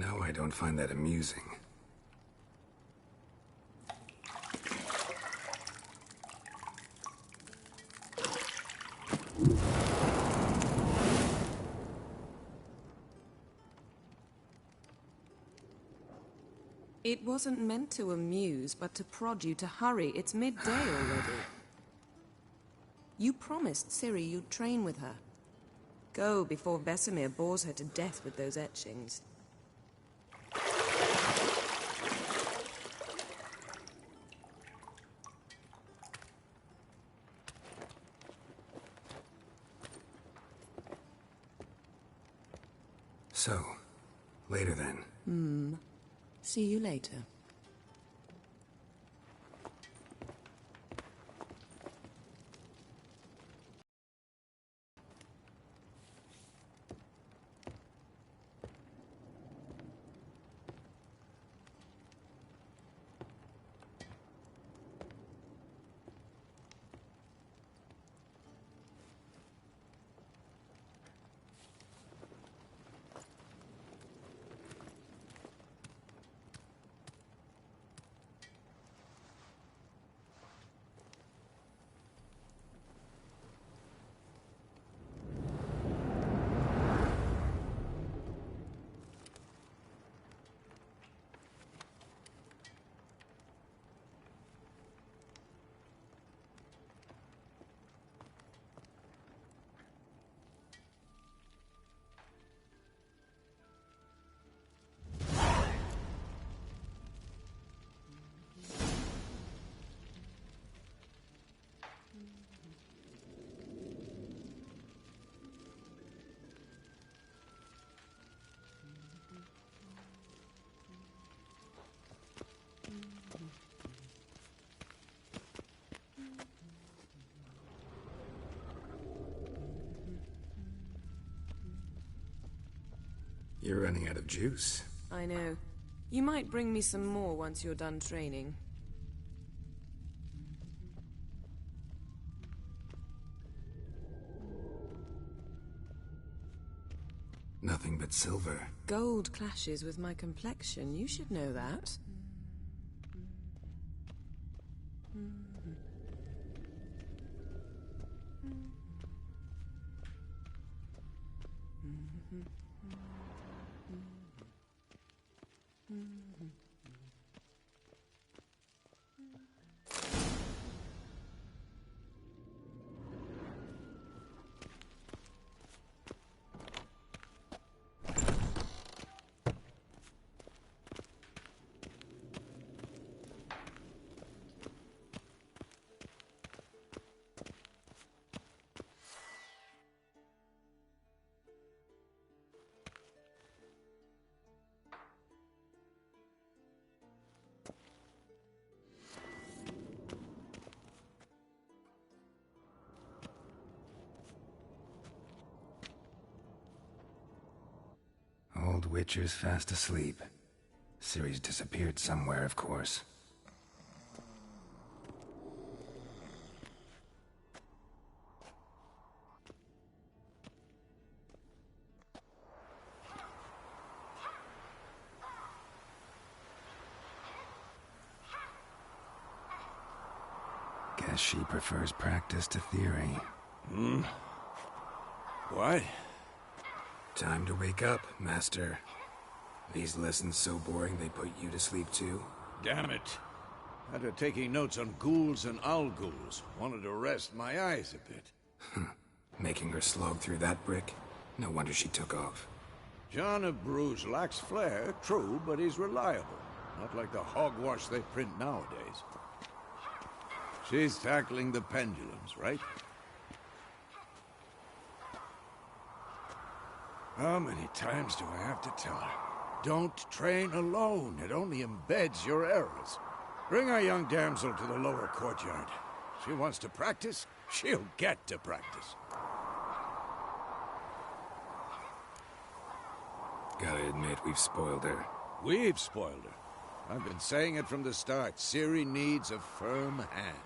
know I don't find that amusing. It wasn't meant to amuse, but to prod you to hurry. It's midday already. You promised Ciri you'd train with her. Go before Vesemir bores her to death with those etchings. So, later then. See you later. You're running out of juice. I know. You might bring me some more once you're done training. Nothing but silver. Gold clashes with my complexion. You should know that. Old Witcher's fast asleep. Ciri's disappeared somewhere, of course. Guess she prefers practice to theory. What? Time to wake up, Master. These lessons so boring they put you to sleep too? Damn it. After taking notes on ghouls and owl ghouls, wanted to rest my eyes a bit. Making her slog through that brick? No wonder she took off. John of Bruges lacks flair, true, but he's reliable. Not like the hogwash they print nowadays. She's tackling the pendulums, right? How many times do I have to tell her? Don't train alone. It only embeds your errors. Bring our young damsel to the lower courtyard. She wants to practice, she'll get to practice. Gotta admit, we've spoiled her. We've spoiled her. I've been saying it from the start. Ciri needs a firm hand.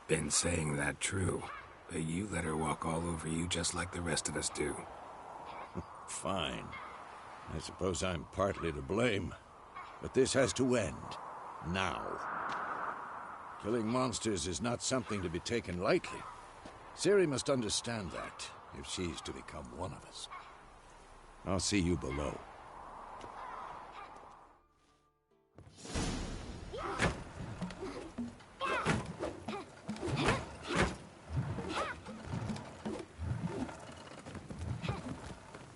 Been saying that true, but you let her walk all over you just like the rest of us do. Fine. I suppose I'm partly to blame, but this has to end. Now. Killing monsters is not something to be taken lightly. Ciri must understand that, if she's to become one of us. I'll see you below.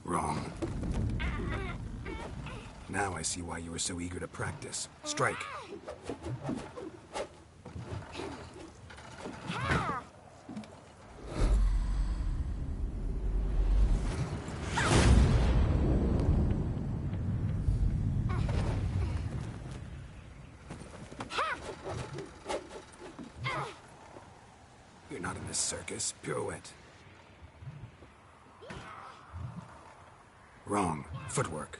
Wrong. Now I see why you were so eager to practice. Strike. You're not in this circus. Pirouette. Wrong. Footwork.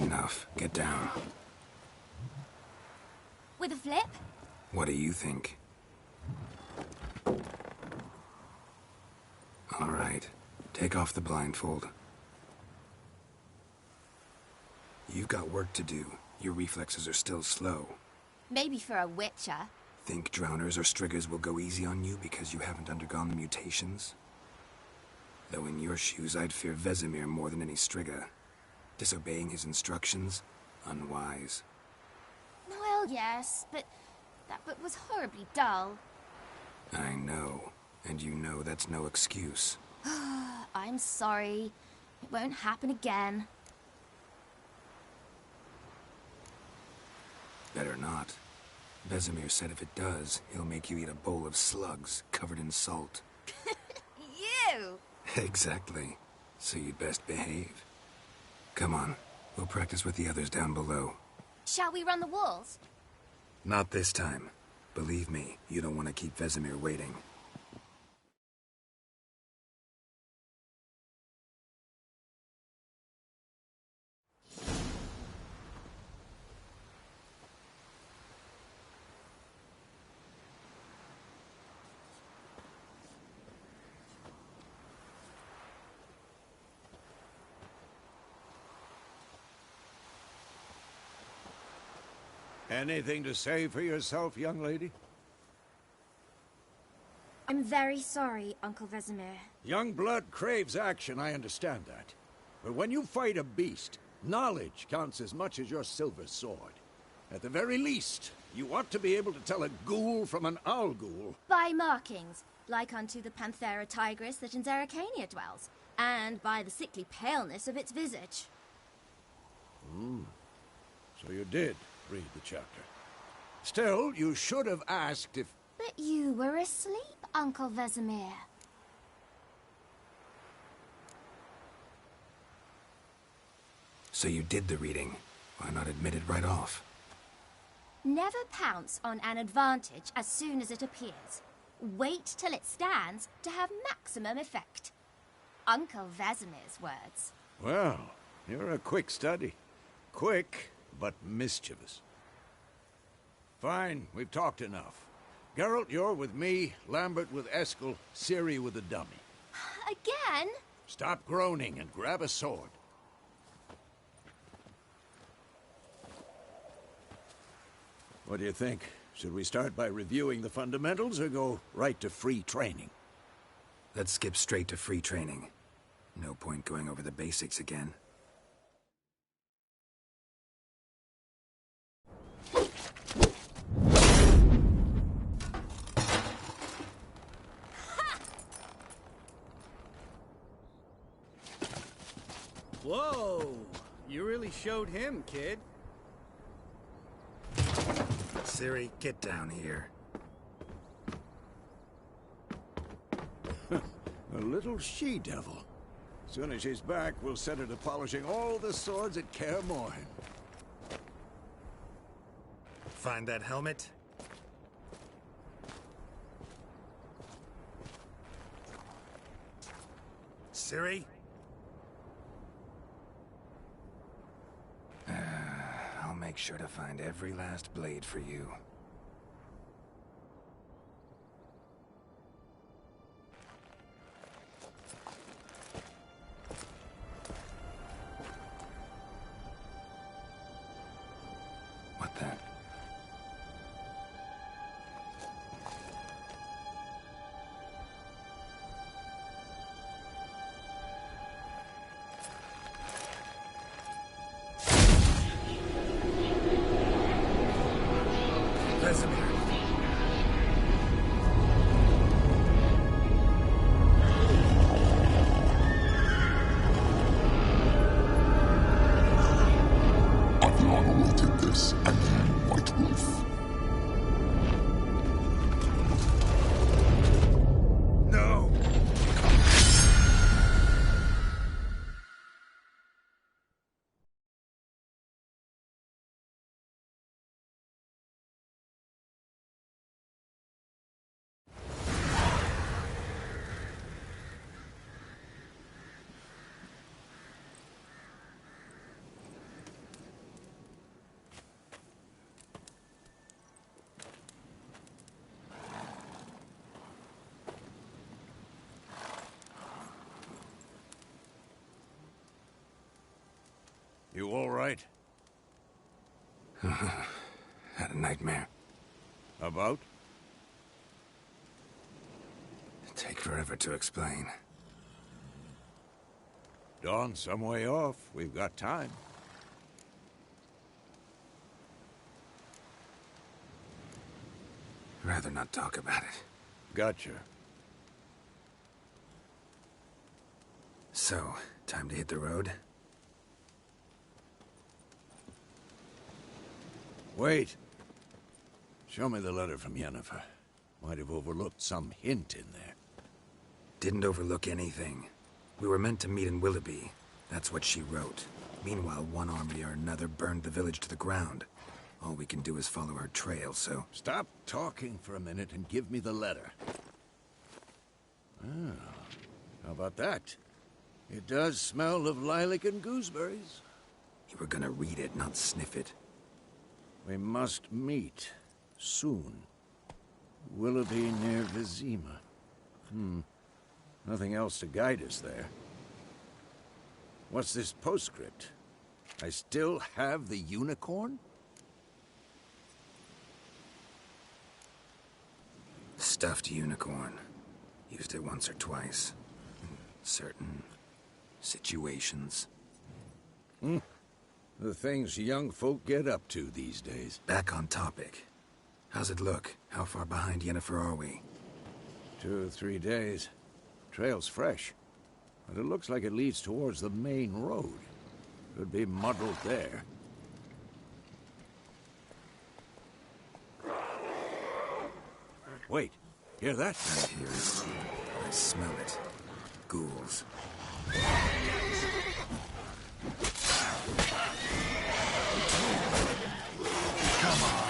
Enough. Get down. With a flip? What do you think? All right. Take off the blindfold. You've got work to do. Your reflexes are still slow. Maybe for a witcher. Think drowners or striggers will go easy on you because you haven't undergone the mutations? Though in your shoes, I'd fear Vesemir more than any strigger. Disobeying his instructions? Unwise. Well, yes, but that book was horribly dull. I know. And you know that's no excuse. I'm sorry. It won't happen again. Better not. Vesemir said if it does, he'll make you eat a bowl of slugs covered in salt. You! Exactly. So you'd best behave. Come on. We'll practice with the others down below. Shall we run the walls? Not this time. Believe me, you don't want to keep Vesemir waiting. Anything to say for yourself, young lady? I'm very sorry, Uncle Vesemir. Young blood craves action, I understand that. But when you fight a beast, knowledge counts as much as your silver sword. At the very least, you ought to be able to tell a ghoul from an owl ghoul. By markings, like unto the Panthera tigris that in Zerrikania dwells, and by the sickly paleness of its visage. So you did read the chapter. Still, you should have asked if... But you were asleep, Uncle Vesemir. So you did the reading. Why not admit it right off? Never pounce on an advantage as soon as it appears. Wait till it stands to have maximum effect. Uncle Vesemir's words. Well, you're a quick study. Quick, but mischievous. Fine, we've talked enough. Geralt, you're with me, Lambert with Eskel, Ciri with the dummy. Again? Stop groaning and grab a sword. What do you think? Should we start by reviewing the fundamentals or go right to free training? Let's skip straight to free training. No point going over the basics again. Whoa! You really showed him, kid. Ciri, get down here. A little she-devil. Soon as she's back, we'll set her to polishing all the swords at Kaer Morhen. Find that helmet? Ciri? I'll make sure to find every last blade for you. Had a nightmare. About? Take forever to explain. Dawn's some way off. We've got time. Rather not talk about it. Gotcha. So, time to hit the road? Wait. Show me the letter from Yennefer. Might have overlooked some hint in there. Didn't overlook anything. We were meant to meet in Willoughby. That's what she wrote. Meanwhile, one army or another burned the village to the ground. All we can do is follow her trail, so... Stop talking for a minute and give me the letter. Ah, how about that? It does smell of lilac and gooseberries. You were gonna read it, not sniff it. We must meet. Soon. Willoughby near Vizima. Nothing else to guide us there. What's this postscript? I still have the unicorn? Stuffed unicorn. Used it once or twice. In certain situations. The things young folk get up to these days. Back on topic. How's it look? How far behind Yennefer are we? 2 or 3 days. Trail's fresh. But it looks like it leads towards the main road. Could be muddled there. Wait, hear that? I hear it. I smell it. Ghouls. Come on.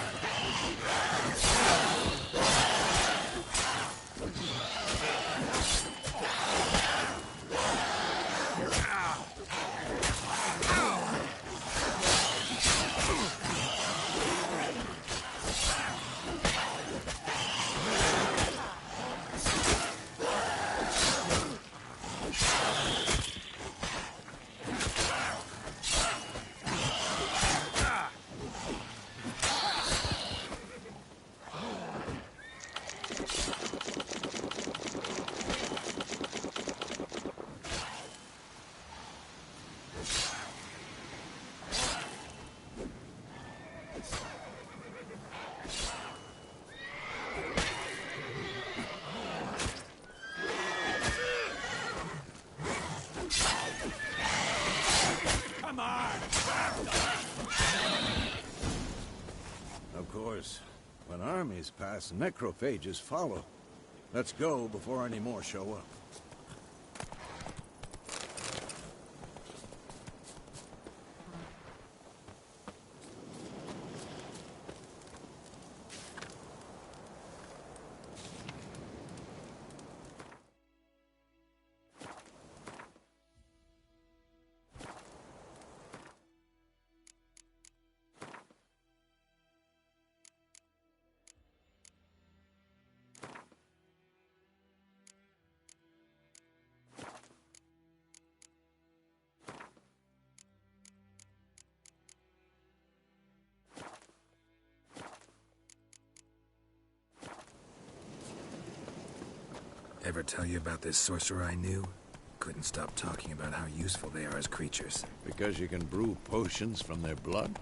Of course, when armies pass, necrophages follow. Let's go before any more show up. Ever tell you about this sorcerer I knew? Couldn't stop talking about how useful they are as creatures. Because you can brew potions from their blood?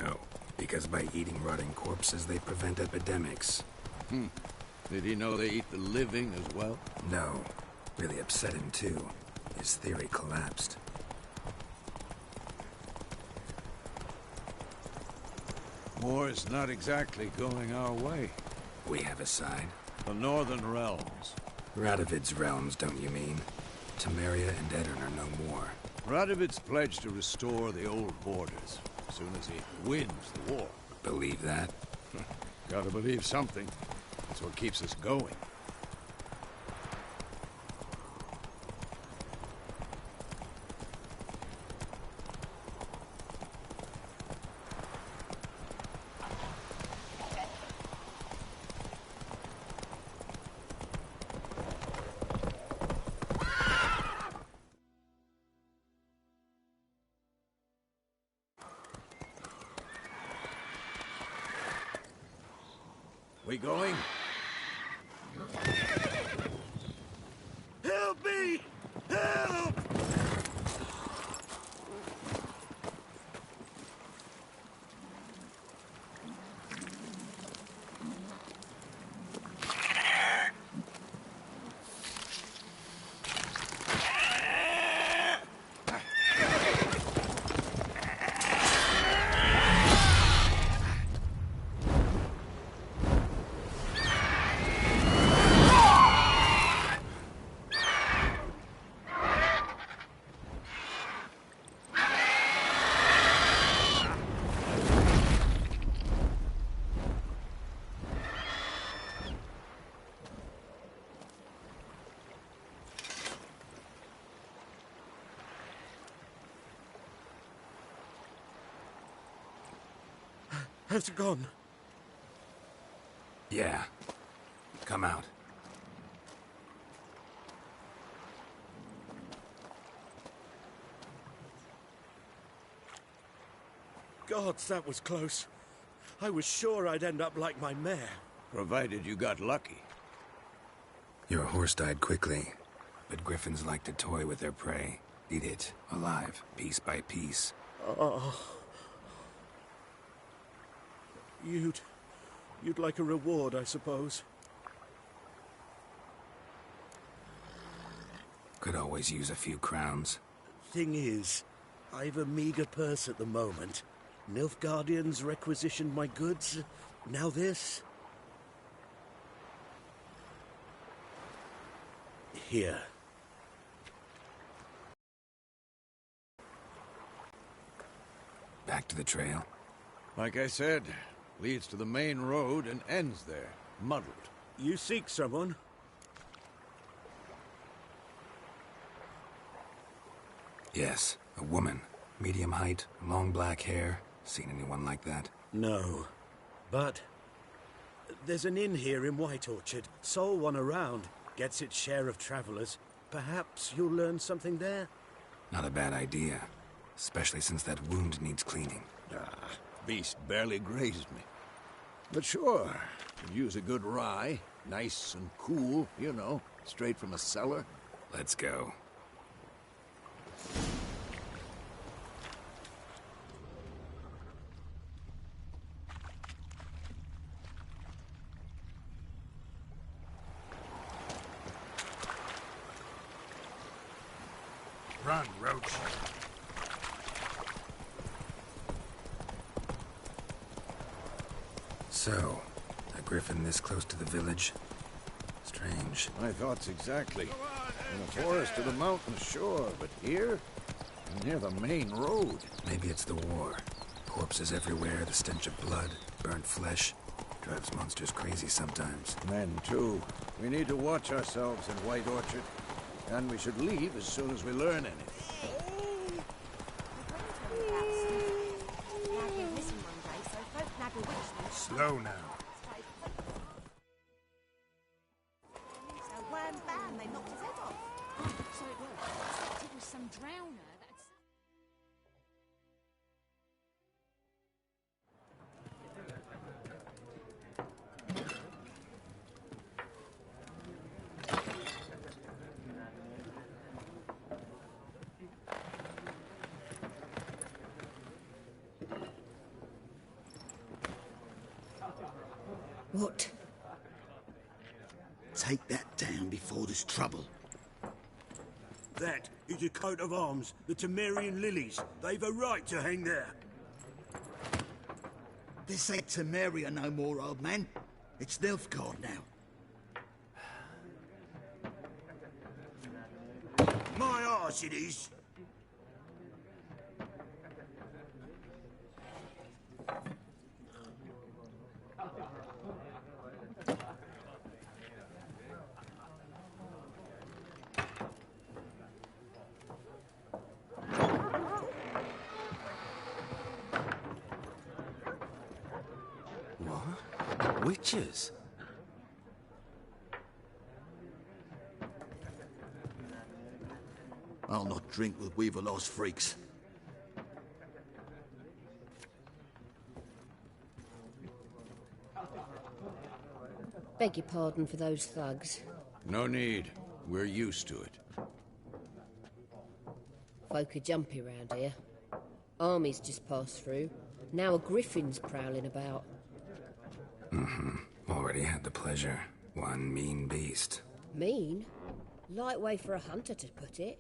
No, because by eating rotting corpses, they prevent epidemics. Did he know they eat the living as well? No. Really upset him, too. His theory collapsed. War's not exactly going our way. We have a side. The Northern Realms. Radovid's realms, don't you mean? Temeria and Edirn are no more. Radovid's pledged to restore the old borders, as soon as he wins the war. Believe that? Gotta believe something. That's what keeps us going. We going? Help me! Help! Has it gone? Yeah. Come out. Gods, that was close. I was sure I'd end up like my mare. Provided you got lucky. Your horse died quickly, but griffins like to toy with their prey. Eat it, alive, piece by piece. Oh. You'd like a reward, I suppose. Could always use a few crowns. Thing is, I've a meager purse at the moment. Nilfgaardians requisitioned my goods. Now this. Here. Back to the trail. Like I said, leads to the main road and ends there, muddled. You seek someone? Yes, a woman. Medium height, long black hair. Seen anyone like that? No. But there's an inn here in White Orchard. Sole one around. Gets its share of travelers. Perhaps you'll learn something there? Not a bad idea. Especially since that wound needs cleaning. Beast barely grazed me. But sure, could use a good rye. Nice and cool, you know, straight from a cellar. Let's go. Run, Roach. So, a griffin this close to the village? Strange. My thoughts exactly. From the forest to the mountain, sure, but here? Near the main road. Maybe it's the war. Corpses everywhere, the stench of blood, burnt flesh. Drives monsters crazy sometimes. Men, too. We need to watch ourselves in White Orchard. And we should leave as soon as we learn anything. Slow now. Wham bam, they knocked his head off. So it was. It was some drowner that's... What? Take that down before there's trouble. That is a coat of arms, the Temerian lilies. They've a right to hang there. This ain't Temeria no more, old man. It's Nilfgaard now. My arse it is. What? Witches? I'll not drink with Weaverlost freaks. Beg your pardon for those thugs. No need. We're used to it. Folk are jumpy round here. Armies just passed through. Now a griffin's prowling about. Already had the pleasure. One mean beast. Mean? Light way for a hunter to put it.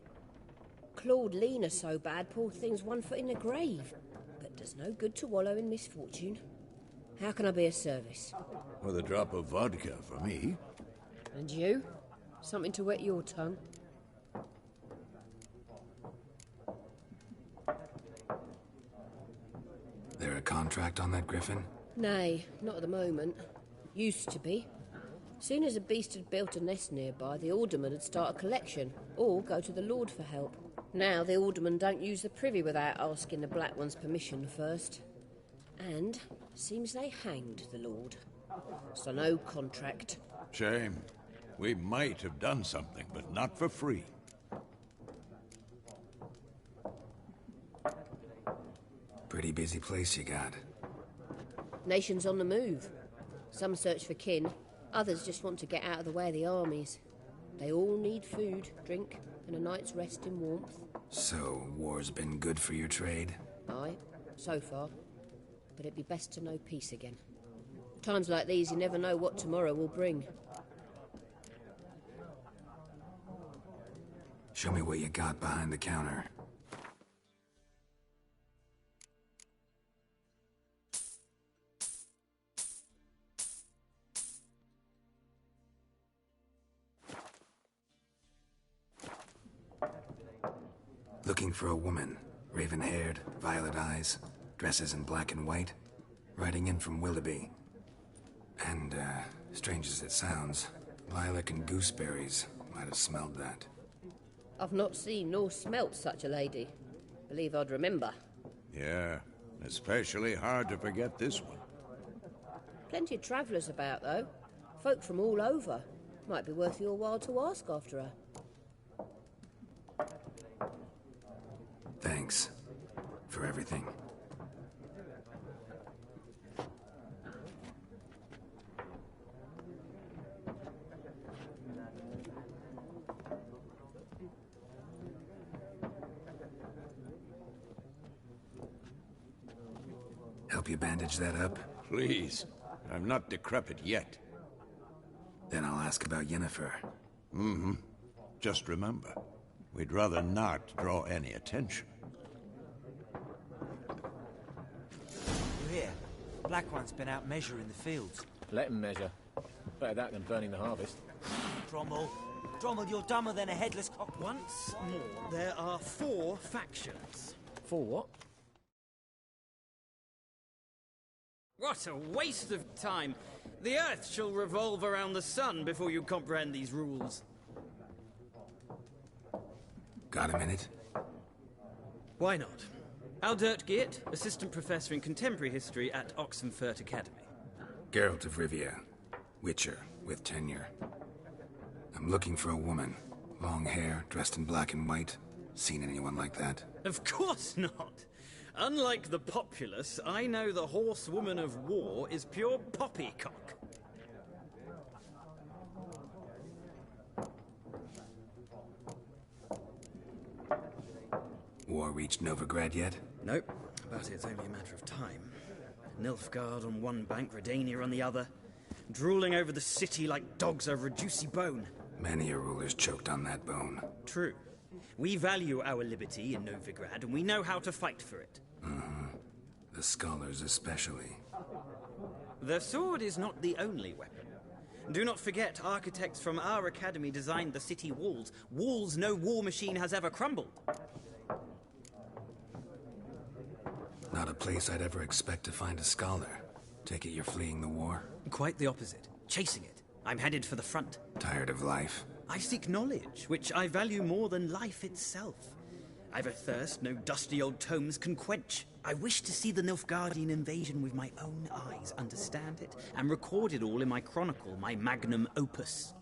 Clawed Lena so bad, poor thing's 1 foot in the grave. But does no good to wallow in misfortune. How can I be of service? With a drop of vodka for me. And you? Something to wet your tongue? There a contract on that griffin? Nay, not at the moment. Used to be. Soon as a beast had built a nest nearby, the alderman would start a collection, or go to the Lord for help. Now the alderman don't use the privy without asking the Black One's permission first. And seems they hanged the Lord. So no contract. Shame. We might have done something, but not for free. Pretty busy place you got. Nations on the move. Some search for kin, others just want to get out of the way of the armies. They all need food, drink, and a night's rest in warmth. So, war's been good for your trade? Aye, so far. But it'd be best to know peace again. Times like these, you never know what tomorrow will bring. Show me what you got behind the counter. Looking for a woman. Raven-haired, violet eyes, dresses in black and white. Riding in from Willoughby. And, strange as it sounds, lilac and gooseberries might have smelled that. I've not seen nor smelt such a lady. Believe I'd remember. Yeah, especially hard to forget this one. Plenty of travellers about, though. Folk from all over. Might be worth your while to ask after her. Thanks. For everything. Help you bandage that up? Please. I'm not decrepit yet. Then I'll ask about Yennefer. Just remember, we'd rather not draw any attention. You hear? Black One's been out measuring the fields. Let him measure. Better that than burning the harvest. Drommel. Drommel, you're dumber than a headless cock. Once more, there are 4 factions. 4 what? What a waste of time! The Earth shall revolve around the sun before you comprehend these rules. Got a minute? Why not? Aldert Geert, Assistant Professor in Contemporary History at Oxenfurt Academy. Geralt of Rivia. Witcher, with tenure. I'm looking for a woman. Long hair, dressed in black and white. Seen anyone like that? Of course not! Unlike the populace, I know the horsewoman of war is pure poppycock. War reached Novigrad yet? Nope, but it's only a matter of time. Nilfgaard on one bank, Redania on the other. Drooling over the city like dogs over a juicy bone. Many a ruler's choked on that bone. True. We value our liberty in Novigrad, and we know how to fight for it. The scholars especially. The sword is not the only weapon. Do not forget, architects from our academy designed the city walls. Walls no war machine has ever crumbled. Not a place I'd ever expect to find a scholar. Take it you're fleeing the war? Quite the opposite. Chasing it. I'm headed for the front. Tired of life? I seek knowledge, which I value more than life itself. I've a thirst no dusty old tomes can quench. I wish to see the Nilfgaardian invasion with my own eyes, understand it, and record it all in my chronicle, my magnum opus.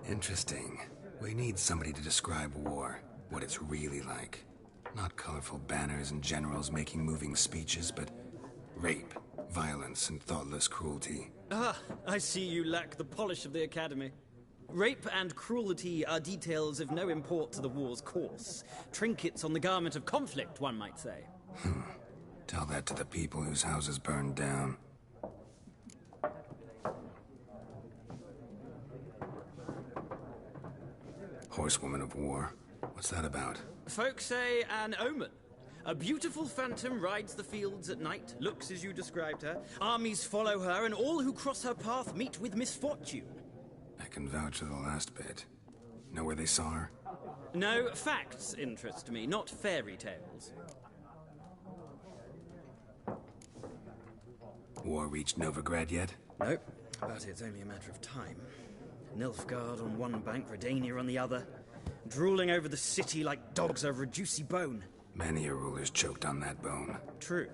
Interesting. We need somebody to describe war, what it's really like. Not colorful banners and generals making moving speeches, but rape, violence, and thoughtless cruelty. Ah, I see you lack the polish of the Academy. Rape and cruelty are details of no import to the war's course. Trinkets on the garment of conflict, one might say. Tell that to the people whose houses burned down. Horsewoman of War. What's that about? Folk say an omen. A beautiful phantom rides the fields at night, looks as you described her. Armies follow her, and all who cross her path meet with misfortune. I can vouch for the last bit. Know where they saw her? No, facts interest me, not fairy tales. War reached Novigrad yet? Nope, but it's only a matter of time. Nilfgaard on one bank, Redania on the other, drooling over the city like dogs over a juicy bone. Many a ruler's choked on that bone. True.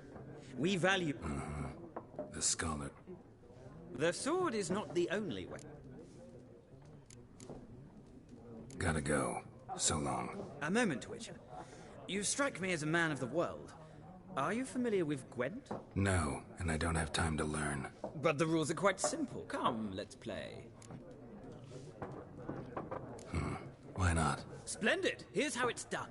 We value... The scholar. The sword is not the only way. Gotta go. So long. A moment, Witcher. You strike me as a man of the world. Are you familiar with Gwent? No, and I don't have time to learn. But the rules are quite simple. Come, let's play. Why not? Splendid! Here's how it's done.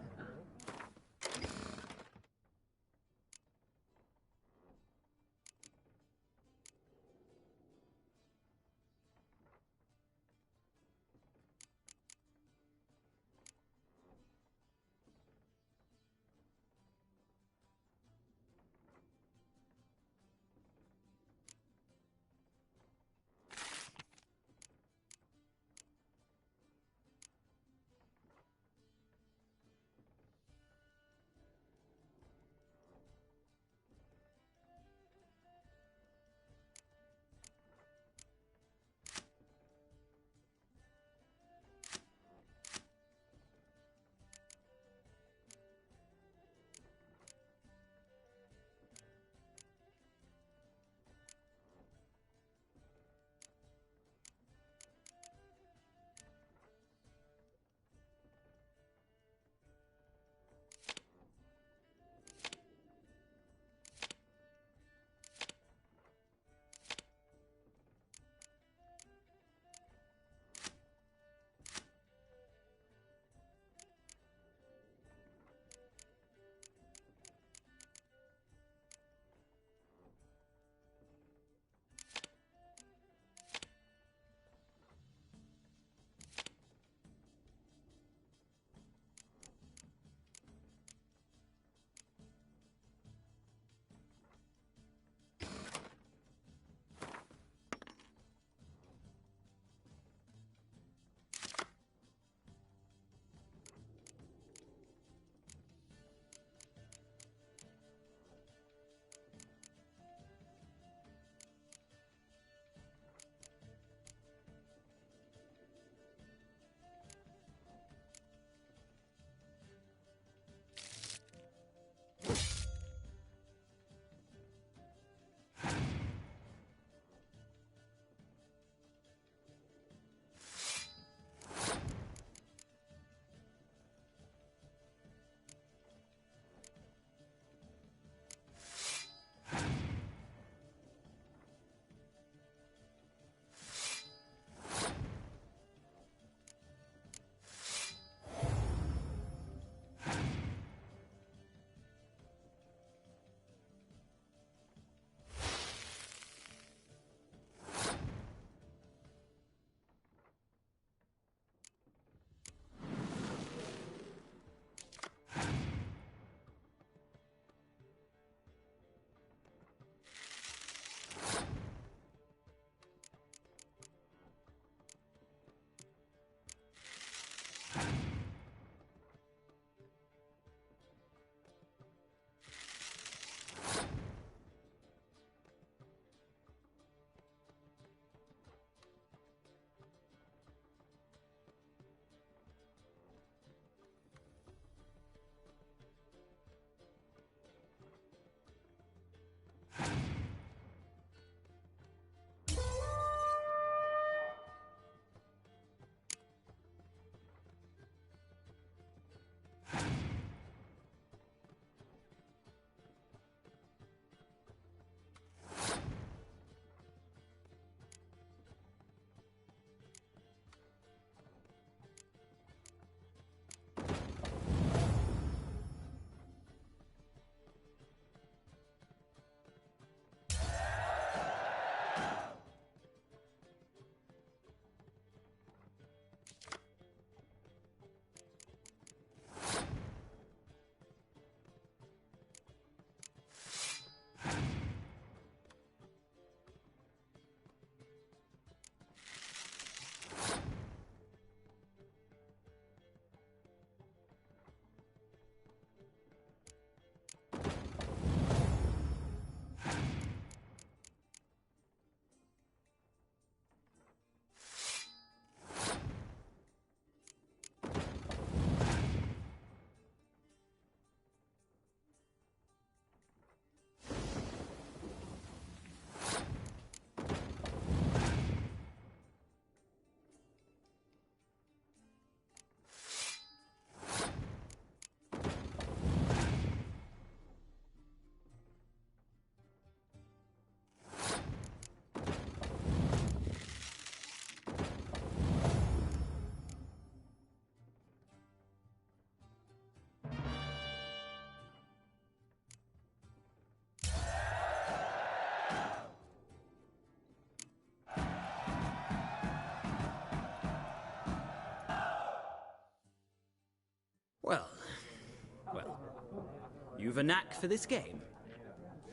You've a knack for this game.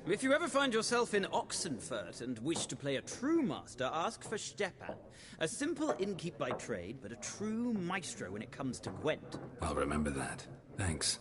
If you ever find yourself in Oxenfurt and wish to play a true master, ask for Stepan. A simple innkeep by trade, but a true maestro when it comes to Gwent. I'll remember that. Thanks.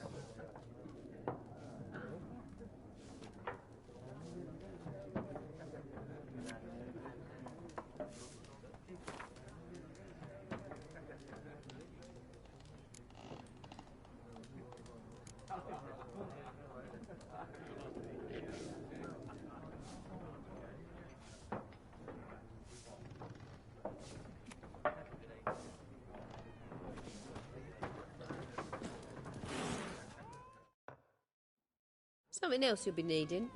Something else you'll be needing.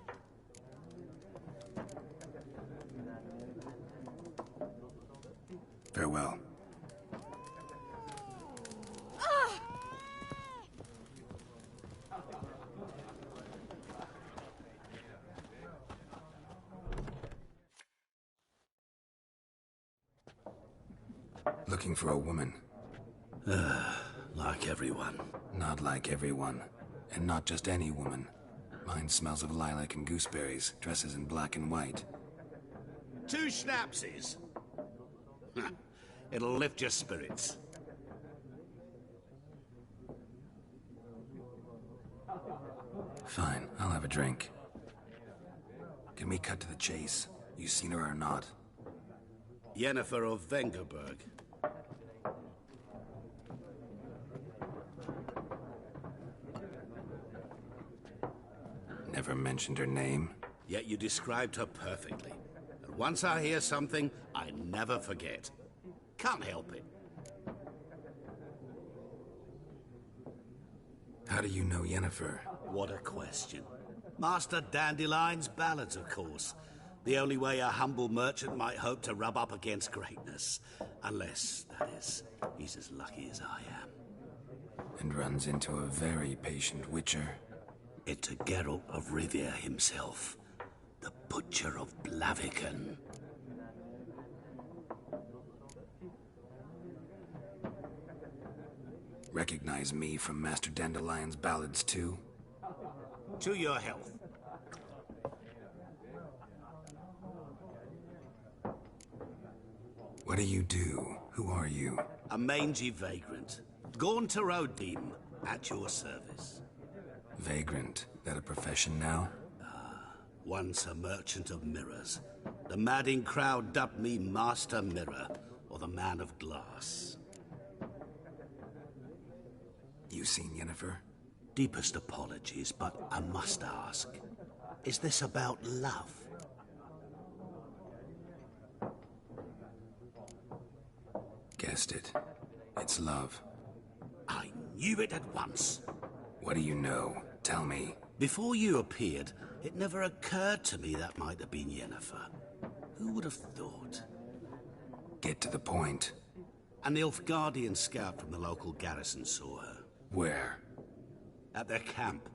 Farewell. Looking for a woman. Like everyone. Not like everyone. And not just any woman. Mine smells of lilac and gooseberries, dresses in black and white. 2 schnapsies. It'll lift your spirits. Fine, I'll have a drink. Can we cut to the chase? You seen her or not? Yennefer of Vengerberg. Never mentioned her name. Yet you described her perfectly. And once I hear something, I never forget. Can't help it. How do you know Yennefer? What a question. Master Dandelion's ballads, of course. The only way a humble merchant might hope to rub up against greatness. Unless, that is, he's as lucky as I am. And runs into a very patient witcher. It's a Geralt of Rivia himself. The Butcher of Blaviken. Recognize me from Master Dandelion's ballads, too? To your health. What do you do? Who are you? A mangy vagrant. Gone to Rodim, at your service. Vagrant. That a profession now? Once a merchant of mirrors. The madding crowd dubbed me Master Mirror, or the Man of Glass. You seen Yennefer? Deepest apologies, but I must ask. Is this about love? Guessed it. It's love. I knew it at once. What do you know? Tell me. Before you appeared, it never occurred to me that might have been Yennefer. Who would have thought? Get to the point. An Nilfgaardian scout from the local garrison saw her. Where? At their camp.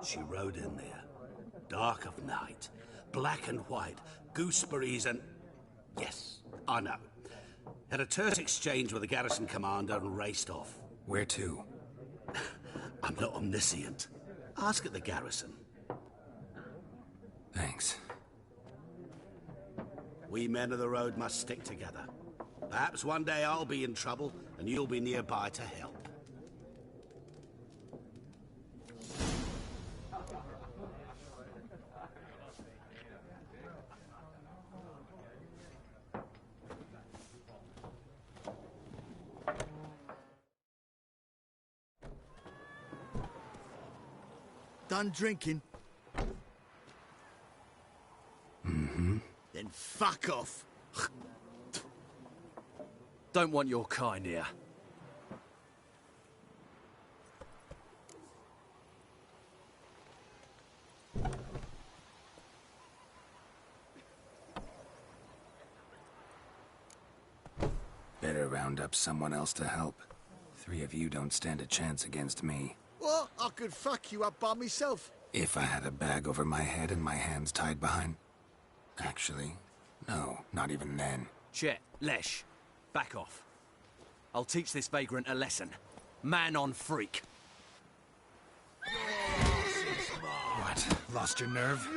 She rode in there. Dark of night. Black and white. Gooseberries and... Yes, I know. Had a terse exchange with the garrison commander and raced off. Where to? I'm not omniscient. Ask at the garrison. Thanks. We men of the road must stick together. Perhaps one day I'll be in trouble and you'll be nearby to help. Done drinking? Mm-hmm. Then fuck off. Don't want your kind here. Better round up someone else to help. 3 of you don't stand a chance against me. What? I could fuck you up by myself. If I had a bag over my head and my hands tied behind... Actually, no, not even then. Chet, Lesh, back off. I'll teach this vagrant a lesson. Man on freak. Your ass is lost your nerve?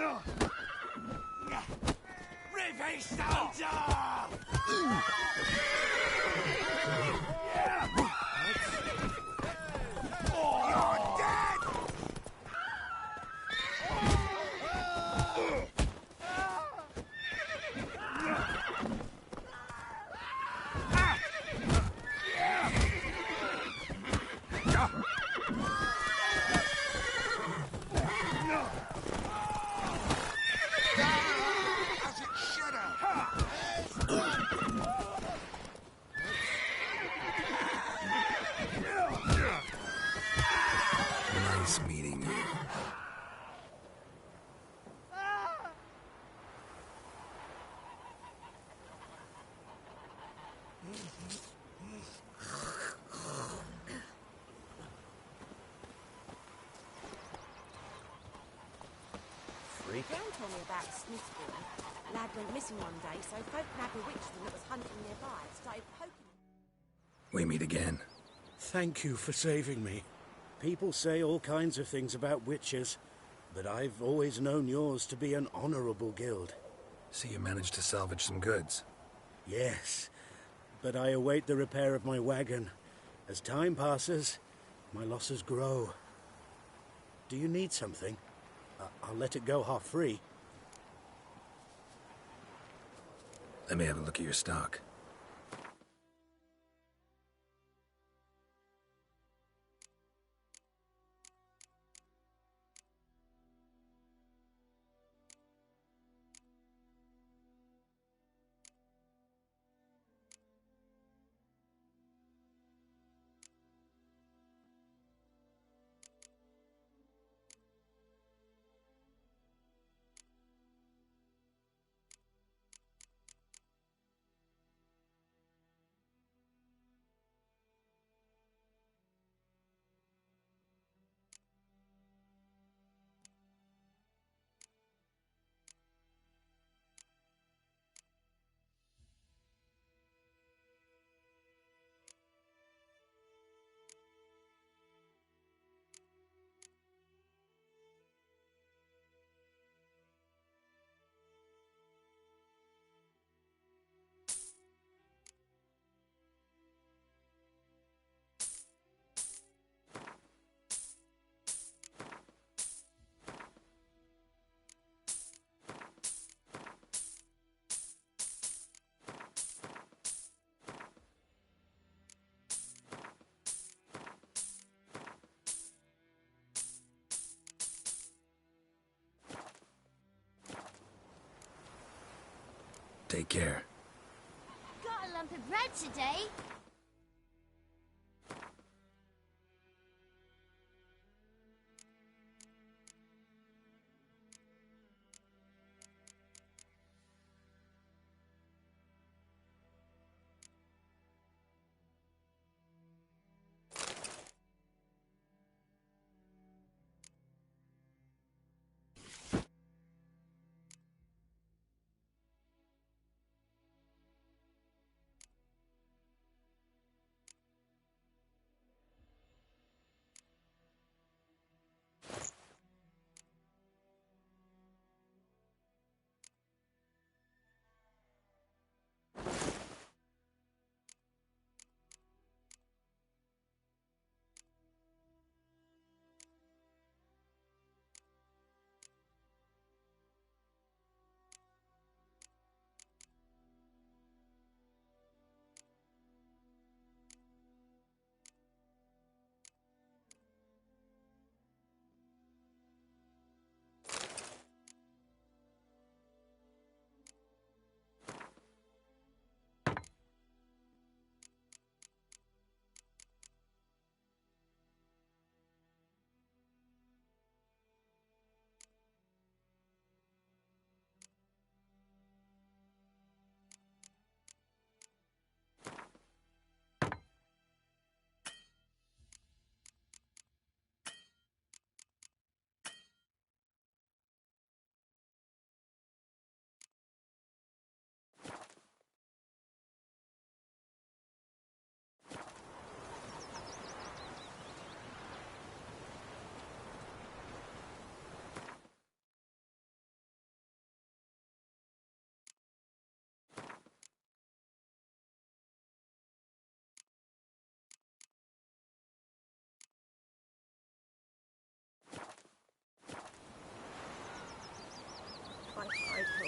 Nice meeting you. Freak. Gran told me about a Smith's boy. Lad went missing one day, so folk nabbed a witchman that was hunting nearby and started poking. We meet again. Thank you for saving me. People say all kinds of things about witches, but I've always known yours to be an honorable guild. So you managed to salvage some goods? Yes, but I await the repair of my wagon. As time passes, my losses grow. Do you need something? I'll let it go half-free. Let me have a look at your stock. Take care. Got a lump of bread today.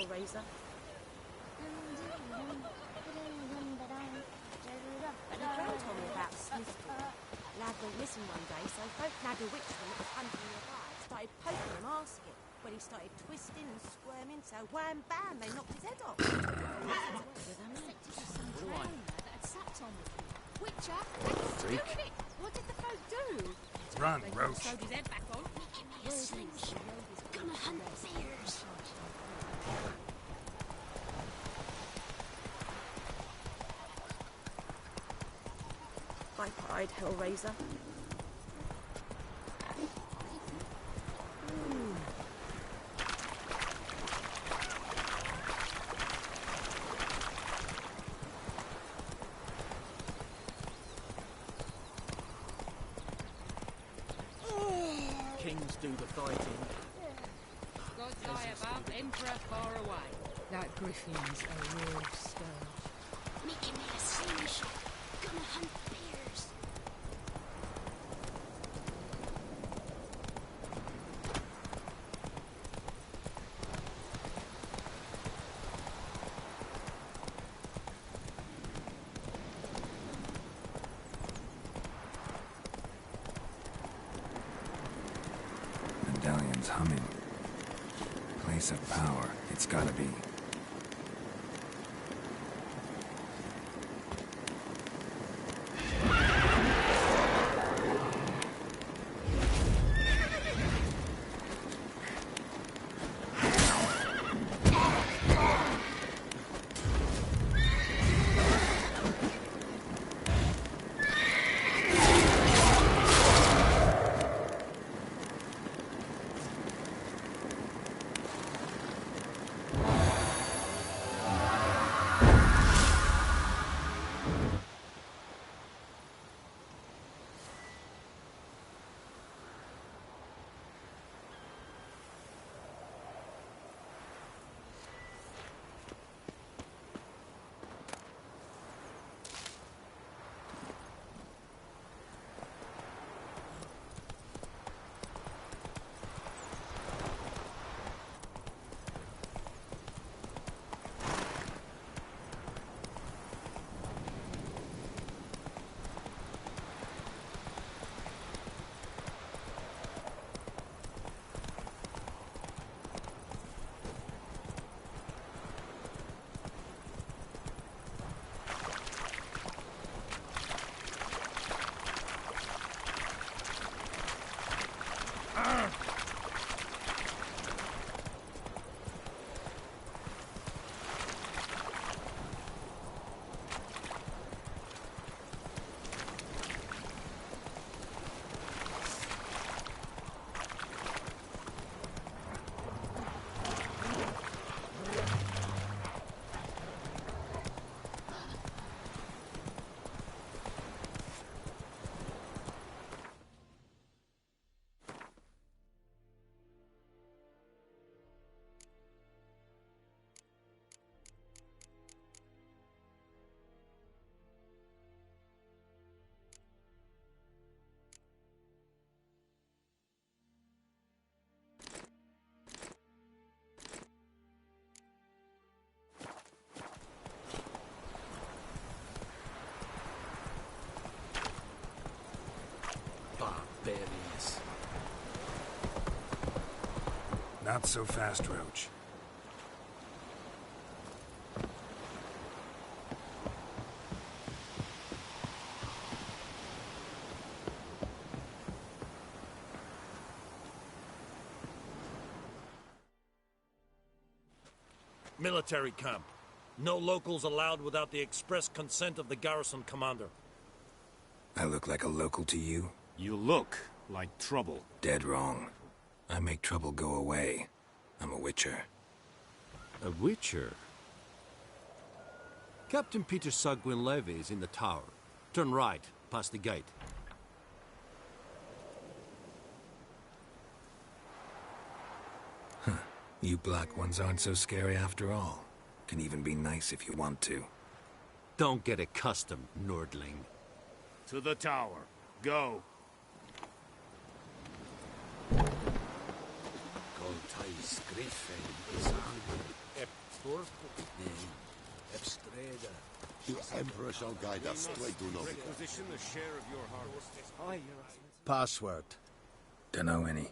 Hellraiser. The Crown told me about Smithfield. Lad went missing one day, so folk nabbed a witchman that was hunting nearby. Started poking him, asking. When he started twisting and squirming, so wham bam, they knocked his head off. Witcher, Freak. stupid! What did the folk do? Run, Roach. Sewed his head back on. Give me a slingshot. Gonna hunt bears. Pipe-eyed Hellraiser. Kings do the fighting. Gods high above, Emperor far away. That griffin's a real scourge. Give me a slingshot. Gonna hunt bears. Medallion's humming. Place of power. It's gotta be. Barbarians. Not so fast, Roach. Military camp. No locals allowed without the express consent of the garrison commander. I look like a local to you? You look like trouble. Dead wrong. I make trouble go away. I'm a witcher. A witcher? Captain Peter Sagwin Levy is in the tower. Turn right, past the gate. Huh. You black ones aren't so scary after all. Can even be nice if you want to. Don't get accustomed, Nordling. To the tower. Go. Goltais Griffin is hungry. The Emperor shall guide us to Edunov. Requisition a share of your harvest. Aye, Your Excellency. Password. Dunno any.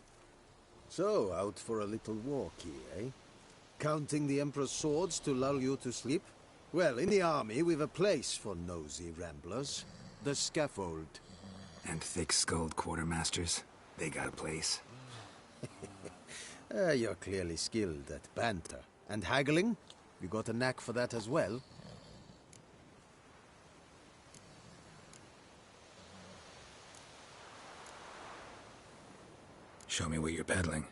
So, out for a little walk here, eh? Counting the Emperor's swords to lull you to sleep? Well, in the army, we've a place for nosy ramblers. The scaffold. And thick-skulled quartermasters. They got a place. You're clearly skilled at banter. And haggling? You got a knack for that as well? Show me what you're peddling.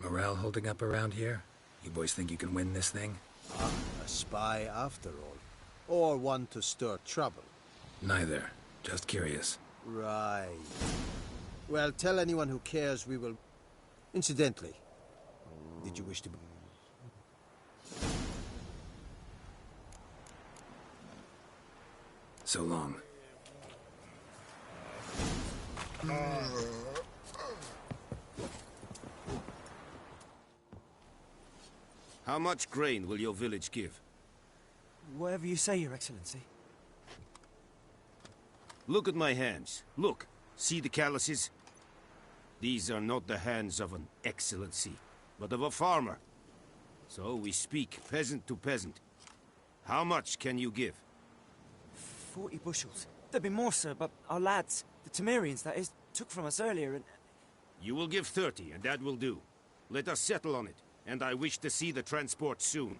Morale holding up around here? You boys think you can win this thing? A spy after all. Or one to stir trouble. Neither. Just curious. Right. Well, tell anyone who cares we will... Incidentally, did you wish to... So long. How much grain will your village give? Whatever you say, Your Excellency. Look at my hands. Look. See the calluses? These are not the hands of an excellency, but of a farmer. So we speak peasant to peasant. How much can you give? 40 bushels. There'd be more, sir, but our lads, the Temerians, that is, took from us earlier and... You will give 30, and that will do. Let us settle on it, and I wish to see the transport soon.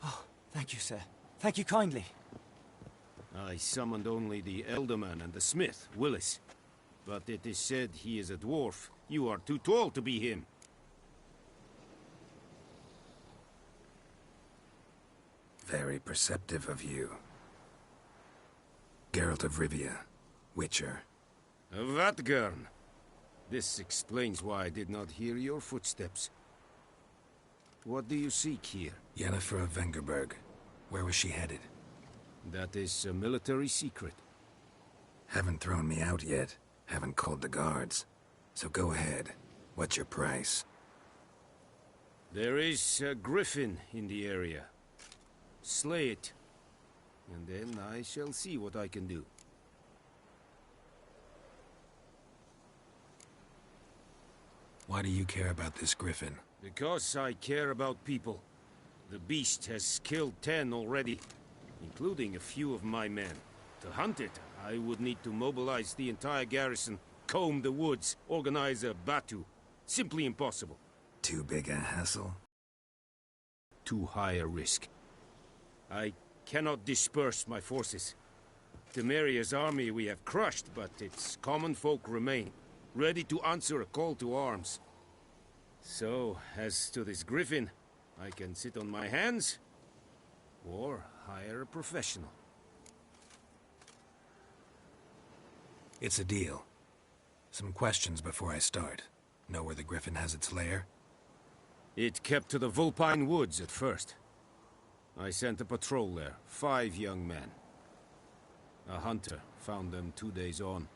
Oh, thank you, sir. Thank you kindly. I summoned only the Elderman and the smith, Willis. But it is said he is a dwarf. You are too tall to be him. Very perceptive of you. Geralt of Rivia, Witcher. Vatgern. This explains why I did not hear your footsteps. What do you seek here? Yennefer of Vengerberg. Where was she headed? That is a military secret. Haven't thrown me out yet. Haven't called the guards. So go ahead. What's your price? There is a griffin in the area. Slay it. And then I shall see what I can do. Why do you care about this griffin? Because I care about people. The beast has killed 10 already, including a few of my men. To hunt it, I would need to mobilize the entire garrison, comb the woods, organize a battue. Simply impossible. Too big a hassle? Too high a risk. I cannot disperse my forces. Temeria's army we have crushed, but its common folk remain, ready to answer a call to arms. So, as to this griffin, I can sit on my hands, or hire a professional. It's a deal. Some questions before I start. Know where the griffin has its lair? It kept to the Vulpine Woods at first. I sent a patrol there, 5 young men. A hunter found them 2 days on.